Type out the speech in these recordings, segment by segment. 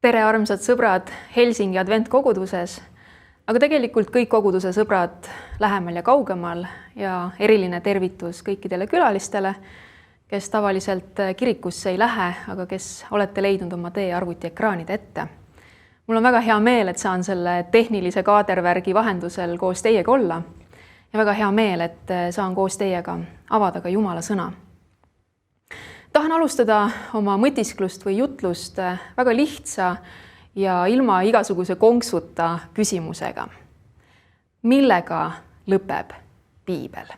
Tere, armsad sõbrad Helsingi adventkoguduses, aga tegelikult kõik koguduse sõbrad lähemal ja kaugemal ja eriline tervitus kõikidele külalistele, kes tavaliselt kirikusse ei lähe, aga kes olete leidnud oma tee arvutiekraanide ette. Mul on väga hea meel, et saan selle tehnilise kaadervärgi vahendusel koos teiega olla ja väga hea meel, et saan koos teiega avada ka Jumala sõna. Tahan alustada oma mõtisklust või jutlust väga lihtsa ja ilma igasuguse konksuta küsimusega. Millega lõpeb piibel?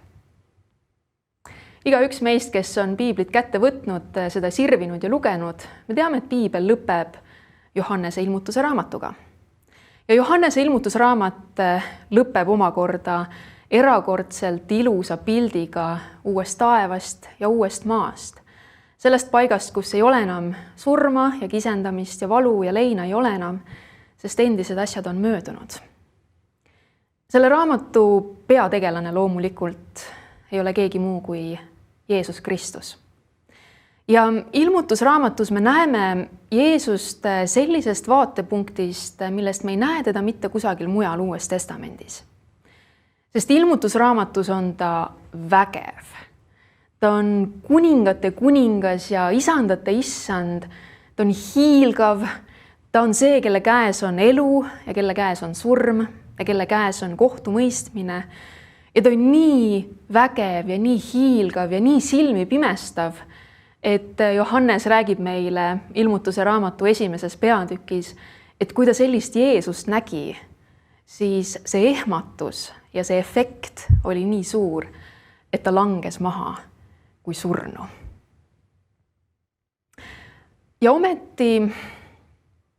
Igaüks meist, kes on piiblit kätte võtnud, seda sirvinud ja lugenud, me teame, et piibel lõpeb Johannese ilmutuse raamatuga. Ja Johannese ilmutusraamat lõpeb omakorda erakordselt ilusa pildiga uuest taevast ja uuest maast. Sellest paigast, kus ei ole enam surma ja kisendamist ja valu ja leina ei ole enam, sest endised asjad on möödunud. Selle raamatu peategelane loomulikult ei ole keegi muu kui Jeesus Kristus. Ja ilmutusraamatus me näeme Jeesust sellisest vaatepunktist, millest me ei näe teda mitte kusagil mujal Uues Testamendis. Sest ilmutusraamatus on ta vägev. Ta on kuningate kuningas ja isandate issand, ta on hiilgav, ta on see, kelle käes on elu ja kelle käes on surm ja kelle käes on kohtumõistmine. Ja ta on nii vägev ja nii hiilgav ja nii silmi pimestav, et Johannes räägib meile ilmutuse raamatu esimeses peatükis, et kui ta sellist Jeesust nägi, siis see ehmatus ja see efekt oli nii suur, et ta langes maha kui surnu. Ja ometi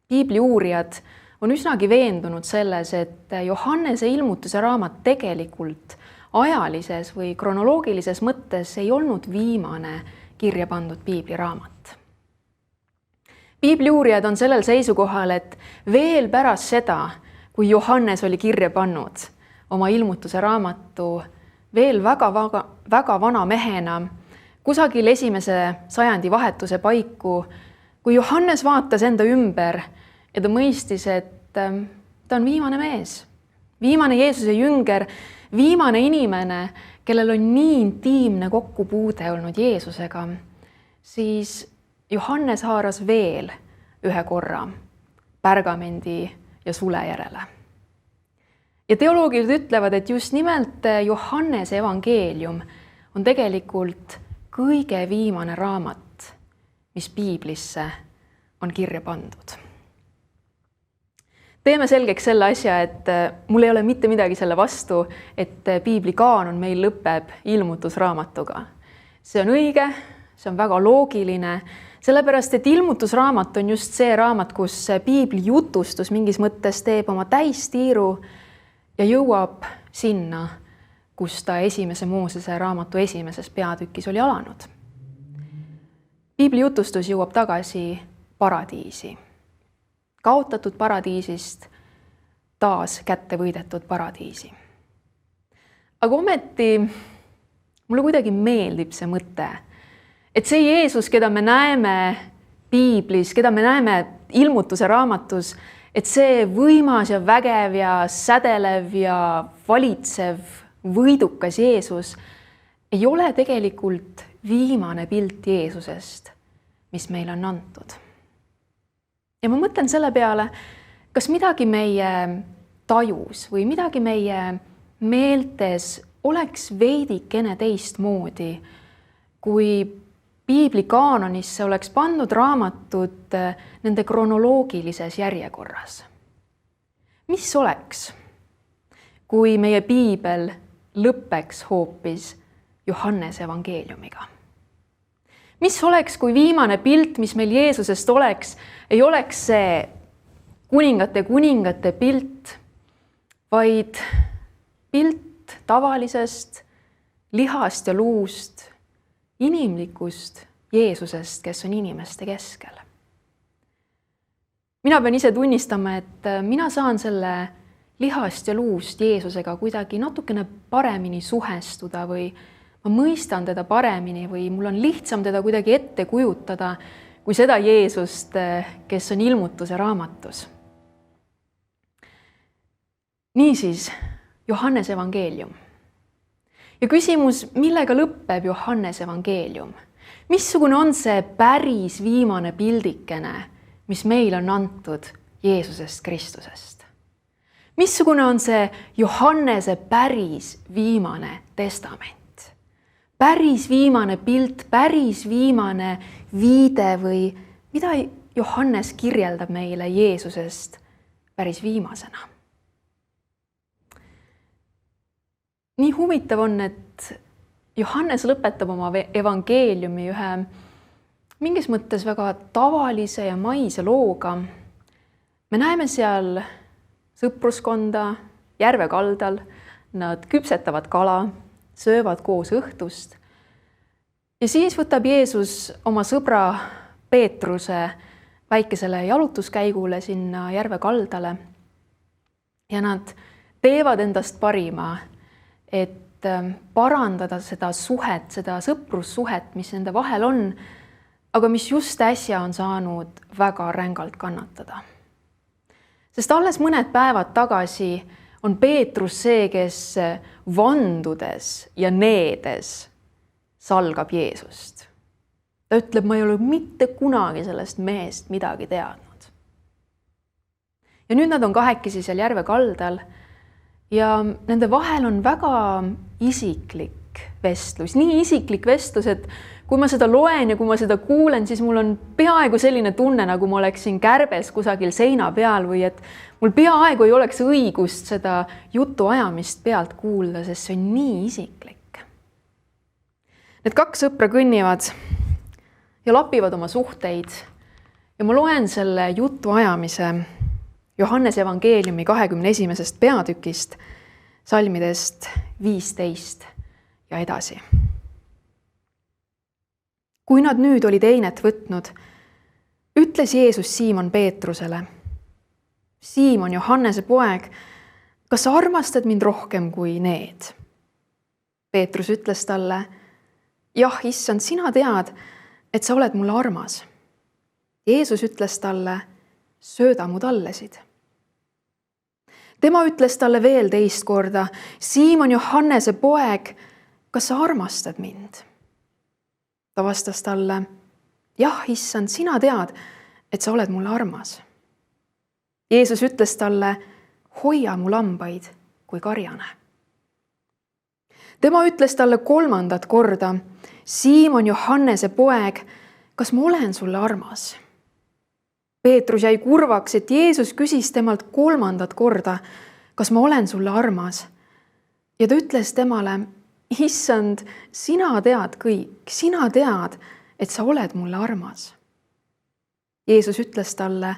piibli uurijad on üsnagi veendunud selles, et Johannese ilmutuse raamat tegelikult ajalises või kronoloogilises mõttes ei olnud viimane kirja pandud piibli raamat. Piibli uurijad on sellel seisukohal, et veel pärast seda, kui Johannes oli kirja pannud oma ilmutuse raamatu veel väga vana mehena, kusagil 1. sajandi vahetuse paiku, kui Johannes vaatas enda ümber ja ta mõistis, et ta on viimane mees, viimane Jeesuse jünger, viimane inimene, kellel on nii intiimne kokkupuude olnud Jeesusega, siis Johannes haaras veel ühe korra pärgamendi ja sule järele. Ja teoloogid ütlevad, et just nimelt Johannese evangeelium on tegelikult kõige viimane raamat, mis piiblisse on kirja pandud. Teeme selgeks selle asja, et mul ei ole mitte midagi selle vastu, et piibli kaanon meil lõpeb ilmutusraamatuga. See on õige, see on väga loogiline, sellepärast et ilmutusraamat on just see raamat, kus piibli jutustus mingis mõttes teeb oma täistiiru ja jõuab sinna, kus ta 1. Moosese raamatu esimeses peatükis oli alanud. Piibli jutustus jõuab tagasi paradiisi. Kaotatud paradiisist taas kätte võidetud paradiisi. Aga ometi mulle kuidagi meeldib see mõte, et see Jeesus, keda me näeme piiblis, keda me näeme ilmutuse raamatus, et see võimas ja vägev ja sädelev ja valitsev võidukas Jeesus ei ole tegelikult viimane pilt Jeesusest, mis meile on antud. Ja ma mõtlen selle peale, kas midagi meie tajus või midagi meie meeltes oleks veidikene teistmoodi, kui piibli kaanonisse oleks pandud raamatud nende kronoloogilises järjekorras. Mis oleks, kui meie piibel lõppeks hoopis Johannese evangeeliumiga? Mis oleks, kui viimane pilt, mis meil Jeesusest oleks, ei oleks see kuningate pilt, vaid pilt tavalisest lihast ja luust, inimlikust Jeesusest, kes on inimeste keskel. Mina pean ise tunnistama, et mina saan selle lihast ja luust Jeesusega kuidagi natukene paremini suhestuda või ma mõistan teda paremini või mul on lihtsam teda kuidagi ette kujutada, kui seda Jeesust, kes on ilmutuse raamatus. Niisiis, Johannese evangeelium. Ja küsimus, millega lõpeb Johannese evangeelium? Missugune on see päris viimane pildikene, mis meil on antud Jeesusest Kristusest? Missugune on see Johannese päris viimane testament? Päris viimane pilt, päris viimane viide või mida Johannes kirjeldab meile Jeesusest päris viimasena? Nii huvitav on, et Johannes lõpetab oma evangeeliumi ühe mingis mõttes väga tavalise ja maise looga. Me näeme seal sõpruskonda järve kaldal, nad küpsetavad kala, söövad koos õhtust. Ja siis võtab Jeesus oma sõbra Peetruse väikesele jalutuskäigule sinna järve kaldale ja nad teevad endast parima, et parandada seda suhet, seda sõprussuhet, mis nende vahel on, aga mis just äsja on saanud väga rängalt kannatada. Sest alles mõned päevad tagasi on Peetrus see, kes vandudes ja needes salgab Jeesust. Ta ütleb, ma ei ole mitte kunagi sellest mehest midagi teadnud. Ja nüüd nad on kahekesi seal järve kaldal ja nende vahel on väga isiklik vestlus. Nii isiklik vestlus, et kui ma seda loen ja kui ma seda kuulen, siis mul on peaaegu selline tunne, nagu ma oleksin kärbes kusagil seina peal või et mul peaaegu ei oleks õigust seda jutuajamist pealt kuulda, sest see on nii isiklik. Need kaks sõpra kõnnivad ja lapivad oma suhteid ja ma loen selle jutuajamise Johannese evangeeliumi 21. peatükist, salmidest 15 ja edasi. Kui nad nüüd olid einet võtnud, ütles Jeesus Siimon Peetrusele, Siimon, Johannese poeg, kas sa armastad mind rohkem kui need? Peetrus ütles talle, jah, issand, sina tead, et sa oled mulle armas. Jeesus ütles talle, sööda mu tallesid. Tema ütles talle veel teist korda, Siimon, Johannese poeg, kas sa armastad mind? Ta vastas talle, jah, issand, sina tead, et sa oled mulle armas. Jeesus ütles talle, hoia mu lambaid kui karjane. Tema ütles talle 3. korda, Siimon, Johannese poeg, kas ma olen sulle armas? Peetrus jäi kurvaks, et Jeesus küsis temalt 3. korda, kas ma olen sulle armas? Ja ta ütles temale, issand, sina tead kõik, sina tead, et sa oled mulle armas. Jeesus ütles talle,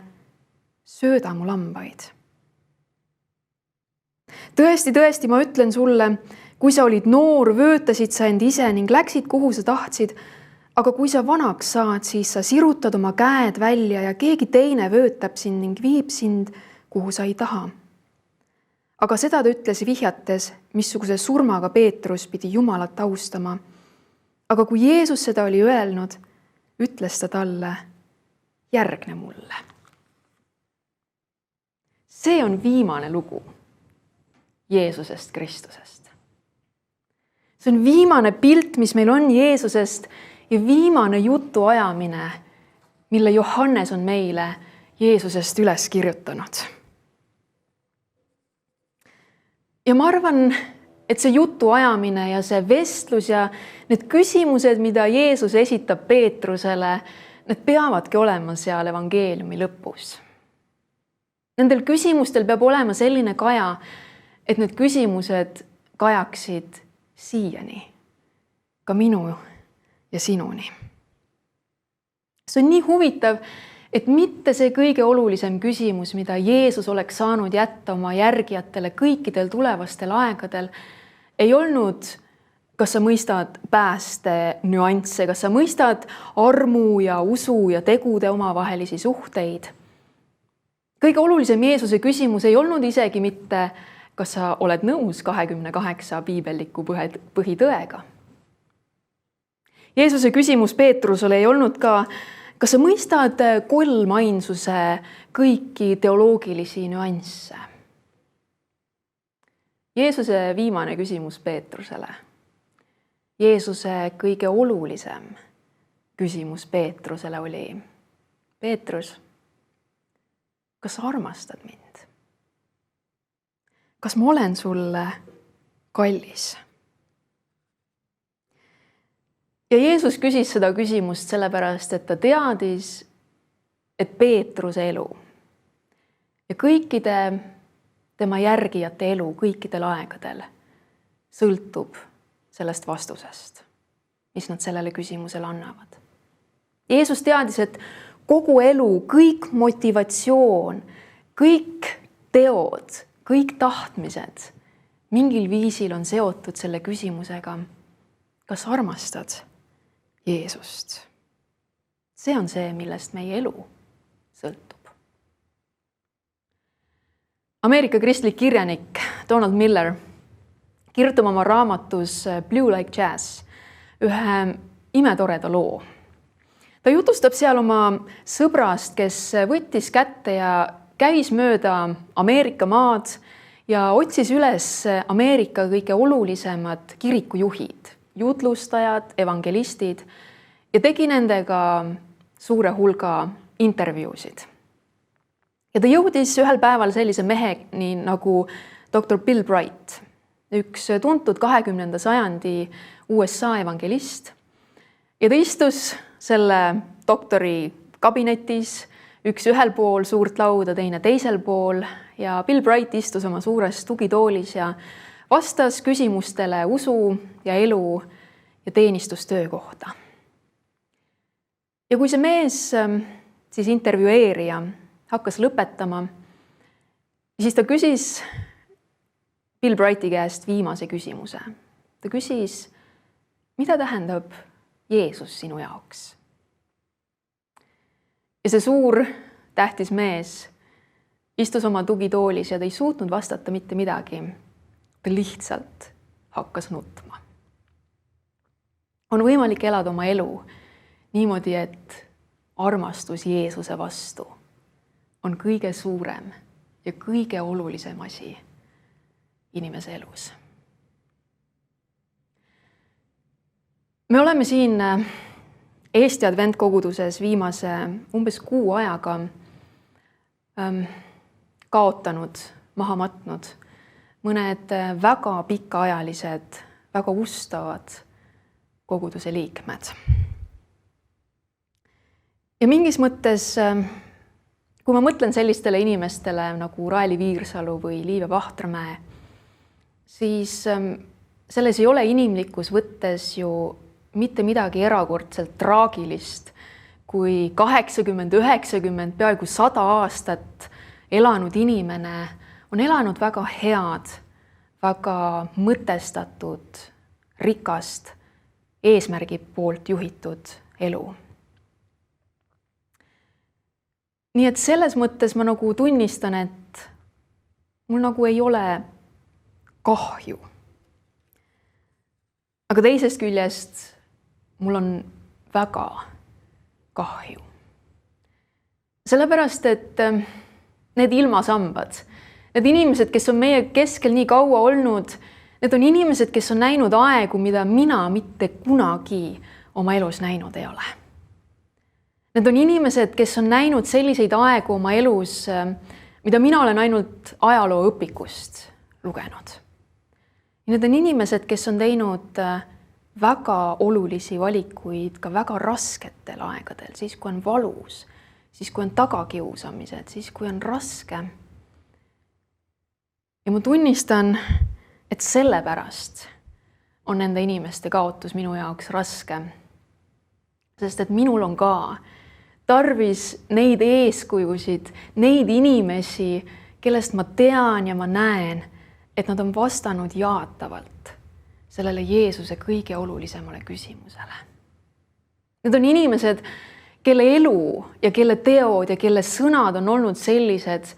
sööda mu lambaid. Tõesti, tõesti, ma ütlen sulle, kui sa olid noor, vöötasid sa end ise ning läksid, kuhu sa tahtsid, aga kui sa vanaks saad, siis sa sirutad oma käed välja ja keegi teine vöötab sind ning viib sind, kuhu sa ei taha. Aga seda ta ütles vihjates, missuguse surmaga Peetrus pidi Jumalat austama. Aga kui Jeesus seda oli öelnud, ütles ta talle, järgne mulle. See on viimane lugu Jeesusest Kristusest. See on viimane pilt, mis meil on Jeesusest ja viimane jutuajamine, mille Johannes on meile Jeesusest üles kirjutanud. Ja ma arvan, et see jutuajamine ja see vestlus ja need küsimused, mida Jeesus esitab Peetrusele, need peavadki olema seal evangeeliumi lõpus. Nendel küsimustel peab olema selline kaja, et need küsimused kajaksid siiani, ka minu ja sinuni. See on nii huvitav, et mitte see kõige olulisem küsimus, mida Jeesus oleks saanud jätta oma järgijatele kõikidel tulevastel aegadel, ei olnud, kas sa mõistad pääste nüansse, kas sa mõistad armu ja usu ja tegude omavahelisi suhteid. Kõige olulisem Jeesuse küsimus ei olnud isegi mitte, kas sa oled nõus 28 piibelliku põhitõega. Jeesuse küsimus Peetrusele ei olnud ka, kas sa mõistad kolmainsuse kõiki teoloogilisi nüansse? Jeesuse viimane küsimus Peetrusele. Jeesuse kõige olulisem küsimus Peetrusele oli: Peetrus, kas sa armastad mind? Kas ma olen sulle kallis? Ja Jeesus küsis seda küsimust sellepärast, et ta teadis, et Peetruse elu ja kõikide tema järgijate elu kõikidel aegadel sõltub sellest vastusest, mis nad sellele küsimusele annavad. Jeesus teadis, et kogu elu, kõik motivatsioon, kõik teod, kõik tahtmised mingil viisil on seotud selle küsimusega, kas armastad Jeesust? See on see, millest meie elu sõltub. Ameerika kristlik kirjanik Donald Miller kirjutab oma raamatus Blue Like Jazz ühe imetoreda loo. Ta jutustab seal oma sõbrast, kes võttis kätte ja käis mööda Ameerika maad ja otsis üles Ameerika kõige olulisemad kirikujuhid, jutlustajad, evangelistid ja tegi nendega suure hulga intervjuusid. Ja ta jõudis ühel päeval sellise meheni nagu Dr. Bill Bright, üks tuntud 20. sajandi USA evangelist. Ja ta istus selle doktori kabinetis, üks ühel pool suurt lauda, teine teisel pool, ja Bill Bright istus oma suures tugitoolis ja vastas küsimustele usu ja elu ja teenistustöö kohta. Ja kui see mees, siis intervjueerija, hakkas lõpetama, siis ta küsis Bill Brighti käest viimase küsimuse. Ta küsis, mida tähendab Jeesus sinu jaoks? Ja see suur tähtis mees istus oma tugitoolis ja ta ei suutnud vastata mitte midagi. Ta lihtsalt hakkas nutma. On võimalik elada oma elu niimoodi, et armastus Jeesuse vastu on kõige suurem ja kõige olulisem asi inimese elus. Me oleme siin Eesti adventkoguduses viimase umbes 6 ajaga kaotanud, maha matnud mõned väga pikaajalised, väga ustavad koguduse liikmed. Ja mingis mõttes, kui ma mõtlen sellistele inimestele nagu Raeli Viirsalu või Liive Vahtramäe, siis selles ei ole inimlikkus võttes ju mitte midagi erakordselt traagilist, kui 80, 90, peaaegu 100 aastat elanud inimene on elanud väga head, väga mõtestatud, rikast, eesmärgi poolt juhitud elu. Nii et selles mõttes ma nagu tunnistan, et mul nagu ei ole kahju. Aga teisest küljest mul on väga kahju. Sellepärast, et need ilmasambad, need inimesed, kes on meie keskel nii kaua olnud, need on inimesed, kes on näinud aegu, mida mina mitte kunagi oma elus näinud ei ole. Need on inimesed, kes on näinud selliseid aegu oma elus, mida mina olen ainult ajalooõpikust lugenud. Need on inimesed, kes on teinud väga olulisi valikuid ka väga rasketel aegadel, siis kui on valus, siis kui on tagakiusamised, siis kui on raske. Ja ma tunnistan, et sellepärast on nende inimeste kaotus minu jaoks raske. Sest et minul on ka tarvis neid eeskujusid, neid inimesi, kellest ma tean ja ma näen, et nad on vastanud jaatavalt sellele Jeesuse kõige olulisemale küsimusele. Need on inimesed, kelle elu ja kelle teod ja kelle sõnad on olnud sellised,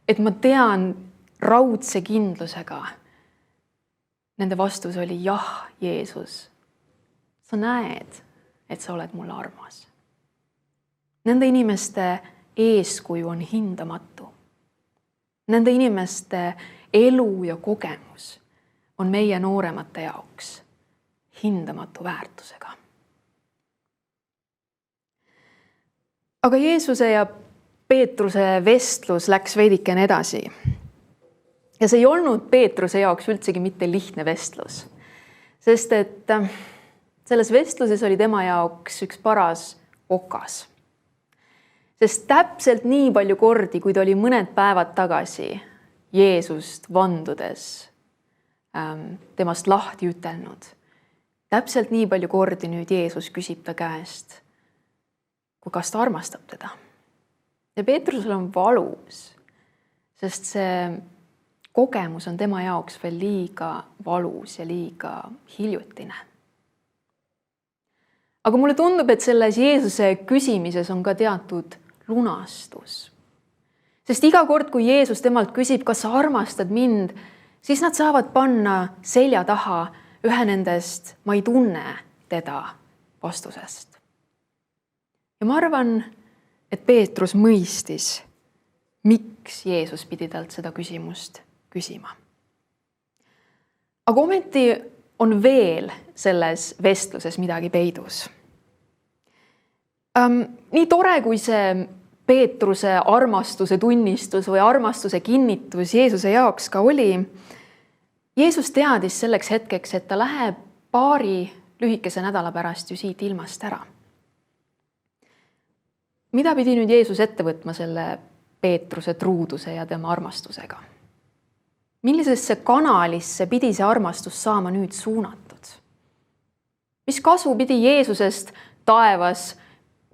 et ma tean raudse kindlusega. Nende vastus oli jah, Jeesus, sa näed, et sa oled mulle armas. Nende inimeste eeskuju on hindamatu. Nende inimeste elu ja kogemus on meie nooremate jaoks hindamatu väärtusega. Aga Jeesuse ja Peetruse vestlus läks veidikene edasi. Ja see ei olnud Peetruse jaoks üldsegi mitte lihtne vestlus, sest et selles vestluses oli tema jaoks üks paras okas. Sest täpselt nii palju kordi, kui ta oli mõned päevad tagasi Jeesust vandudes temast lahti ütelnud, täpselt nii palju kordi nüüd Jeesus küsib ta käest, kui kas ta armastab teda. Ja Peetrusel on valus, sest see kogemus on tema jaoks veel liiga valus ja liiga hiljutine. Aga mulle tundub, et selles Jeesuse küsimises on ka teatud lunastus. Sest iga kord, kui Jeesus temalt küsib, kas sa armastad mind, siis nad saavad panna selja taha ühe nendest ma ei tunne teda vastusest. Ja ma arvan, et Peetrus mõistis, miks Jeesus pidi talt seda küsimust küsima. Aga ometi on veel selles vestluses midagi peidus. Nii tore, kui see Peetruse armastuse tunnistus või armastuse kinnitus Jeesuse jaoks ka oli, Jeesus teadis selleks hetkeks, et ta läheb paari lühikese nädala pärast ju siit ilmast ära. Mida pidi nüüd Jeesus ette võtma selle Peetruse truuduse ja tema armastusega? Millisesse kanalisse pidi see armastus saama nüüd suunatud? Mis kasu pidi Jeesusest taevas,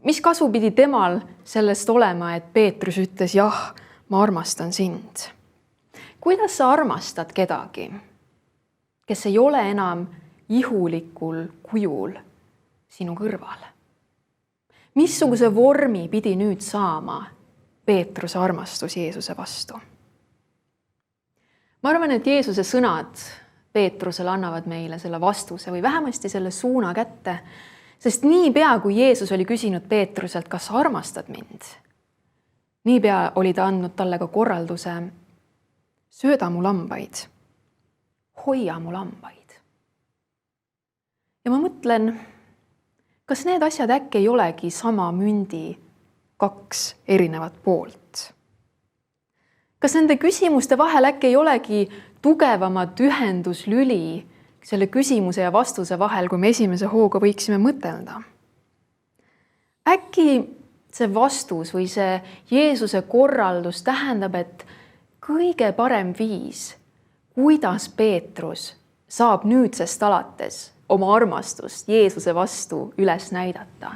mis kasu pidi temal sellest olema, et Peetrus ütles, jah, ma armastan sind? Kuidas sa armastad kedagi, kes ei ole enam ihulikul kujul sinu kõrval? Missuguse vormi pidi nüüd saama Peetruse armastus Jeesuse vastu? Ma arvan, et Jeesuse sõnad Peetrusele annavad meile selle vastuse või vähemasti selle suuna kätte, sest niipea, kui Jeesus oli küsinud Peetruselt, kas sa armastad mind, niipea oli ta andnud talle ka korralduse, sööda mu lambaid, hoia mu lambaid. Ja ma mõtlen, kas need asjad äkki ei olegi sama mündi 2 erinevat poolt? Kas nende küsimuste vahel äkki ei olegi tugevamat ühenduslüli selle küsimuse ja vastuse vahel, kui me esimese hooga võiksime mõtelda? Äkki see vastus või see Jeesuse korraldus tähendab, et kõige parem viis, kuidas Peetrus saab nüüdsest alates oma armastust Jeesuse vastu üles näidata,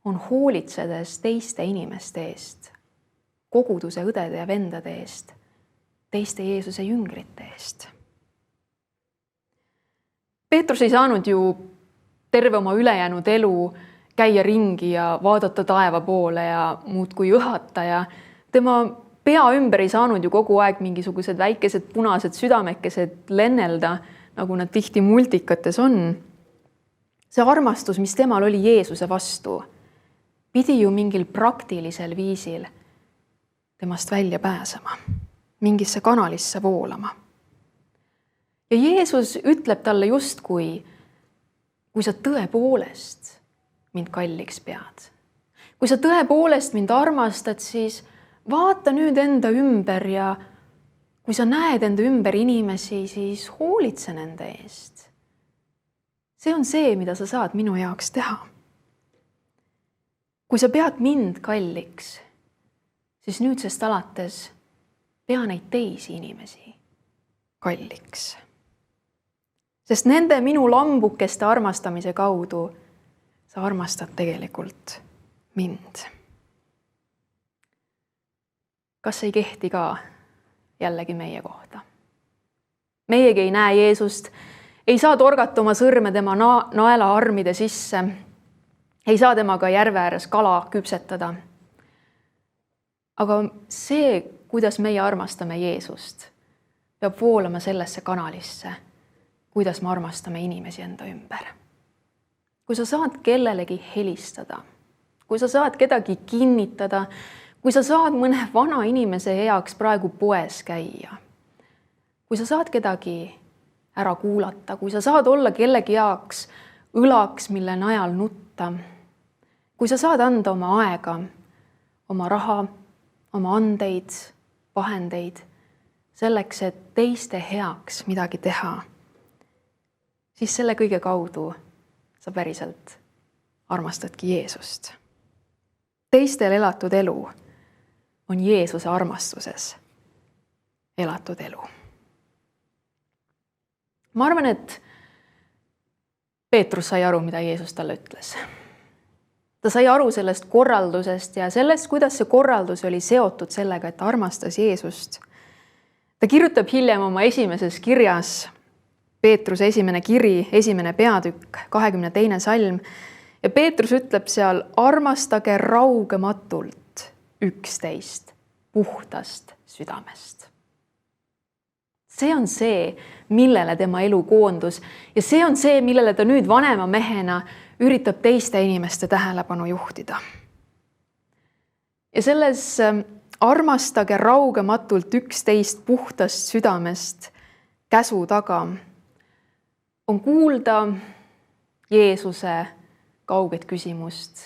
on hoolitsedes teiste inimeste eest, koguduse õdede ja vendade eest, teiste Jeesuse jüngrite eest. Peetrus ei saanud ju terve oma ülejäänud elu käia ringi ja vaadata taeva poole ja muudkui õhata ja tema pea ümber ei saanud ju kogu aeg mingisugused väikesed punased südamekesed lennelda, nagu nad tihti multikates on. See armastus, mis temal oli Jeesuse vastu, pidi ju mingil praktilisel viisil temast välja pääsema, mingisse kanalisse voolama. Ja Jeesus ütleb talle justkui, kui sa tõepoolest mind kalliks pead, kui sa tõepoolest mind armastad, siis vaata nüüd enda ümber ja kui sa näed enda ümber inimesi, siis hoolitse nende eest. See on see, mida sa saad minu jaoks teha. Kui sa pead mind kalliks, siis nüüdsest alates pea neid teisi inimesi kalliks. Sest nende minu lambukeste armastamise kaudu sa armastad tegelikult mind. Kas ei kehti ka jällegi meie kohta? Meiegi ei näe Jeesust, ei saa torgata oma sõrme tema naelaarmide sisse, ei saa temaga järve ääres kala küpsetada. Aga see, kuidas meie armastame Jeesust, peab voolama sellesse kanalisse, kuidas me armastame inimesi enda ümber. Kui sa saad kellelegi helistada, kui sa saad kedagi kinnitada, kui sa saad mõne vana inimese heaks praegu poes käia, kui sa saad kedagi ära kuulata, kui sa saad olla kellegi heaks õlaks, mille najal nutta, kui sa saad anda oma aega, oma raha, oma andeid, vahendeid selleks, et teiste heaks midagi teha, siis selle kõige kaudu sa päriselt armastadki Jeesust. Teistel elatud elu on Jeesuse armastuses elatud elu. Ma arvan, et Peetrus sai aru, mida Jeesus talle ütles. Ta sai aru sellest korraldusest ja sellest, kuidas see korraldus oli seotud sellega, et ta armastas Jeesust. Ta kirjutab hiljem oma esimeses kirjas, Peetruse esimene kiri, 1. peatükk, 22. salm, ja Peetrus ütleb seal, armastage raugematult üksteist puhtast südamest. See on see, millele tema elu koondus ja see on see, millele ta nüüd vanema mehena üritab teiste inimeste tähelepanu juhtida. Ja selles armastage raugematult üksteist puhtast südamest käsu taga on kuulda Jeesuse kauget küsimust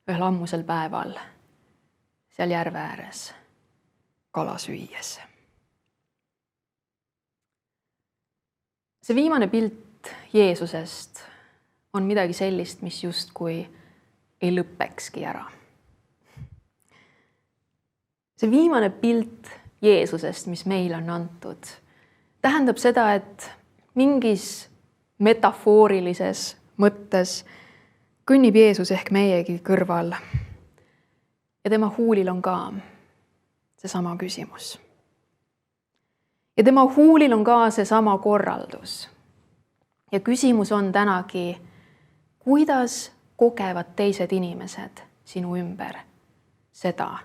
ühel ammusel päeval seal järve ääres kala süües. See viimane pilt Jeesusest on midagi sellist, mis justkui ei lõppekski ära. See viimane pilt Jeesusest, mis meile on antud, tähendab seda, et mingis metafoorilises mõttes kõnnib Jeesus ehk meiegi kõrval. Ja tema huulil on ka seesama küsimus. Ja tema huulil on ka seesama korraldus. Ja küsimus on tänagi, kuidas kogevad teised inimesed sinu ümber seda,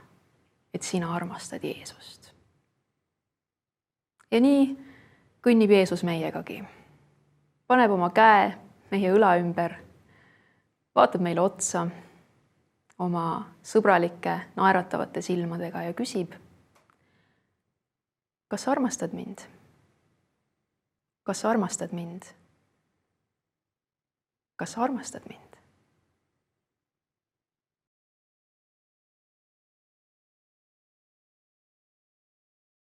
et sina armastad Jeesust. Ja nii kõnnib Jeesus meiegagi. Paneb oma käe meie õla ümber, vaatab meile otsa oma sõbralike naeratavate silmadega ja küsib, kas sa armastad mind? Kas sa armastad mind? Kas sa armastad mind?